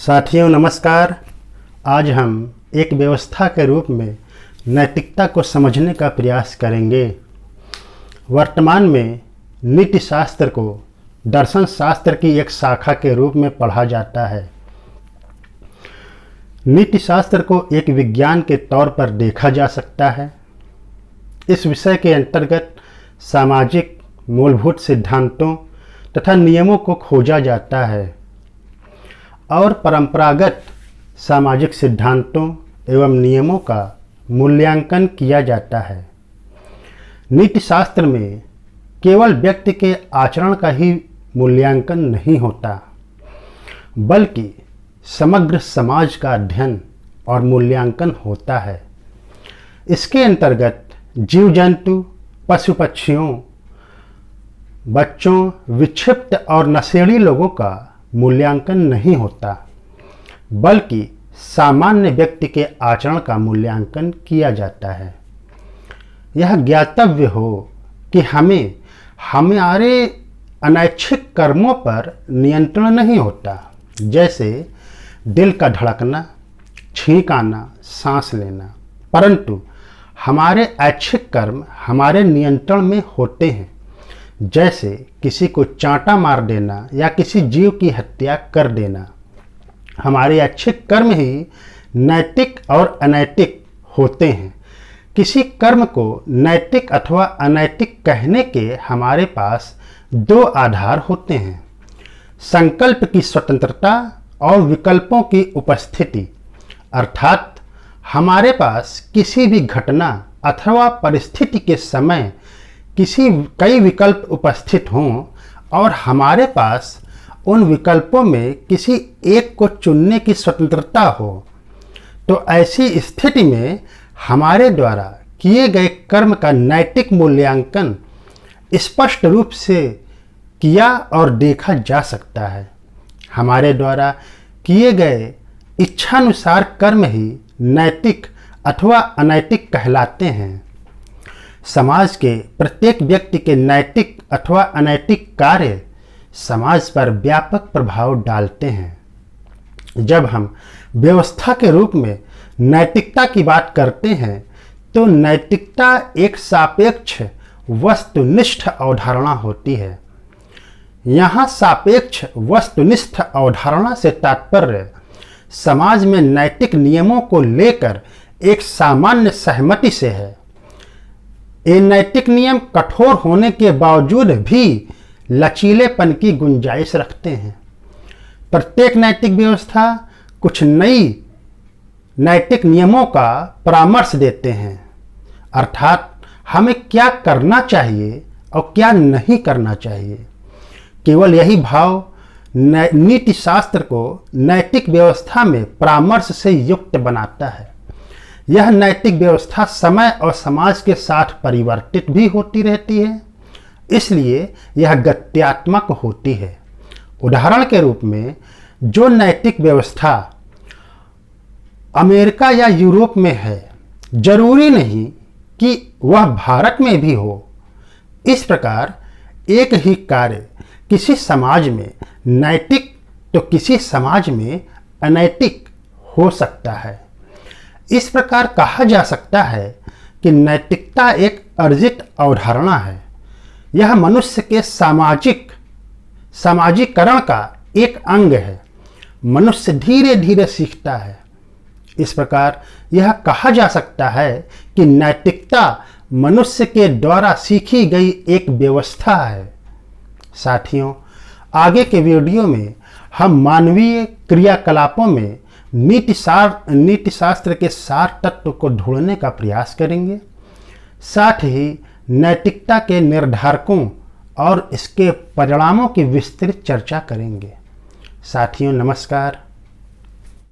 साथियों नमस्कार। आज हम एक व्यवस्था के रूप में नैतिकता को समझने का प्रयास करेंगे। वर्तमान में नीति शास्त्र को दर्शन शास्त्र की एक शाखा के रूप में पढ़ा जाता है। नीति शास्त्र को एक विज्ञान के तौर पर देखा जा सकता है। इस विषय के अंतर्गत सामाजिक मूलभूत सिद्धांतों तथा नियमों को खोजा जाता है और परंपरागत सामाजिक सिद्धांतों एवं नियमों का मूल्यांकन किया जाता है। नीति शास्त्र में केवल व्यक्ति के आचरण का ही मूल्यांकन नहीं होता, बल्कि समग्र समाज का अध्ययन और मूल्यांकन होता है। इसके अंतर्गत जीव जंतु, पशु पक्षियों, बच्चों, विक्षिप्त और नशेड़ी लोगों का मूल्यांकन नहीं होता, बल्कि सामान्य व्यक्ति के आचरण का मूल्यांकन किया जाता है। यह ज्ञातव्य हो कि हमारे अनैच्छिक कर्मों पर नियंत्रण नहीं होता, जैसे दिल का धड़कना, छींक आना, सांस लेना, परंतु हमारे ऐच्छिक कर्म हमारे नियंत्रण में होते हैं, जैसे किसी को चांटा मार देना या किसी जीव की हत्या कर देना। हमारे ऐच्छिक कर्म ही नैतिक और अनैतिक होते हैं। किसी कर्म को नैतिक अथवा अनैतिक कहने के हमारे पास दो आधार होते हैं: संकल्प की स्वतंत्रता और विकल्पों की उपस्थिति। अर्थात हमारे पास किसी भी घटना अथवा परिस्थिति के समय कई विकल्प उपस्थित हों और हमारे पास उन विकल्पों में किसी एक को चुनने की स्वतंत्रता हो, तो ऐसी स्थिति में हमारे द्वारा किए गए कर्म का नैतिक मूल्यांकन स्पष्ट रूप से किया और देखा जा सकता है। हमारे द्वारा किए गए इच्छानुसार कर्म ही नैतिक अथवा अनैतिक कहलाते हैं। समाज के प्रत्येक व्यक्ति के नैतिक अथवा अनैतिक कार्य समाज पर व्यापक प्रभाव डालते हैं। जब हम व्यवस्था के रूप में नैतिकता की बात करते हैं, तो नैतिकता एक सापेक्ष वस्तुनिष्ठ अवधारणा होती है। यहाँ सापेक्ष वस्तुनिष्ठ अवधारणा से तात्पर्य समाज में नैतिक नियमों को लेकर एक सामान्य सहमति से है। ये नैतिक नियम कठोर होने के बावजूद भी लचीलेपन की गुंजाइश रखते हैं। प्रत्येक नैतिक व्यवस्था कुछ नई नैतिक नियमों का परामर्श देते हैं, अर्थात हमें क्या करना चाहिए और क्या नहीं करना चाहिए। केवल यही भाव नीति शास्त्र को नैतिक व्यवस्था में परामर्श से युक्त बनाता है। यह नैतिक व्यवस्था समय और समाज के साथ परिवर्तित भी होती रहती है, इसलिए यह गत्यात्मक होती है। उदाहरण के रूप में जो नैतिक व्यवस्था अमेरिका या यूरोप में है, जरूरी नहीं कि वह भारत में भी हो। इस प्रकार एक ही कार्य किसी समाज में नैतिक तो किसी समाज में अनैतिक हो सकता है। इस प्रकार कहा जा सकता है कि नैतिकता एक अर्जित अवधारणा है। यह मनुष्य के सामाजिकरण का एक अंग है। मनुष्य धीरे धीरे सीखता है। इस प्रकार यह कहा जा सकता है कि नैतिकता मनुष्य के द्वारा सीखी गई एक व्यवस्था है। साथियों, आगे के वीडियो में हम मानवीय क्रियाकलापों में नीति शास्त्र के सार तत्व को ढूंढने का प्रयास करेंगे। साथ ही नैतिकता के निर्धारकों और इसके परिणामों की विस्तृत चर्चा करेंगे। साथियों नमस्कार।